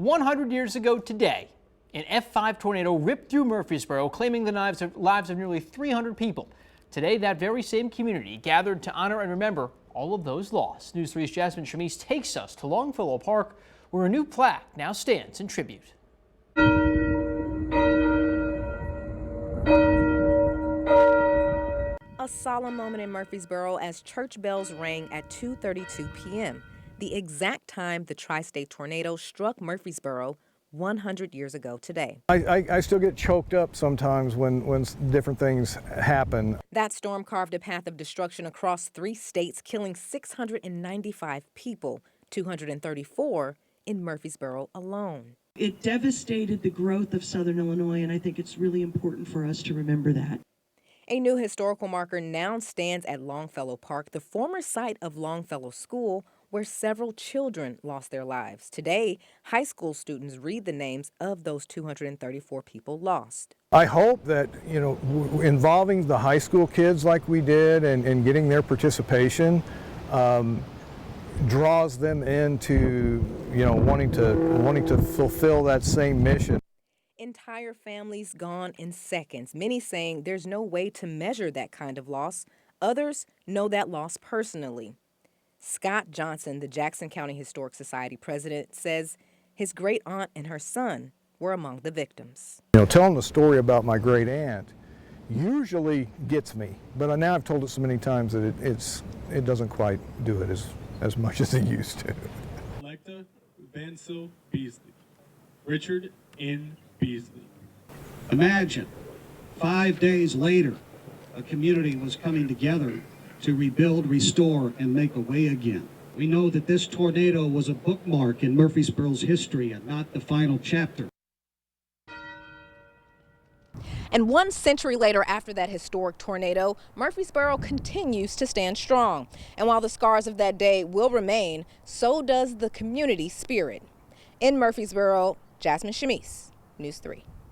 100 years ago today, an F5 tornado ripped through Murfreesboro, claiming the lives of nearly 300 people. Today, that very same community gathered to honor and remember all of those lost. News 3's Jasmine Shamis takes us to Longfellow Park, where a new plaque now stands in tribute. A solemn moment in Murfreesboro as church bells rang at 2:32 p.m., the exact time the tri-state tornado struck Murfreesboro 100 years ago today. I still get choked up sometimes when different things happen. That storm carved a path of destruction across 3 states, killing 695 people, 234 in Murfreesboro alone. It devastated the growth of Southern Illinois, and I think it's really important for us to remember that. A new historical marker now stands at Longfellow Park, the former site of Longfellow School, where several children lost their lives. Today, high school students read the names of those 234 people lost. I hope that, involving the high school kids like we did and getting their participation draws them into, wanting to fulfill that same mission. Entire families gone in seconds, many saying there's no way to measure that kind of loss. Others know that loss personally. Scott Johnson, the Jackson County Historic Society president, says his great aunt and her son were among the victims. Telling the story about my great aunt usually gets me, but now I've told it so many times that it doesn't quite do it as much as it used to. Electa Vancil Beasley, Richard N. Beasley. Imagine 5 days later, a community was coming together to rebuild, restore, and make a way again. We know that this tornado was a bookmark in Murfreesboro's history and not the final chapter. And 1 century later, after that historic tornado, Murfreesboro continues to stand strong. And while the scars of that day will remain, so does the community spirit. In Murfreesboro, Jasmine Shamis, News 3.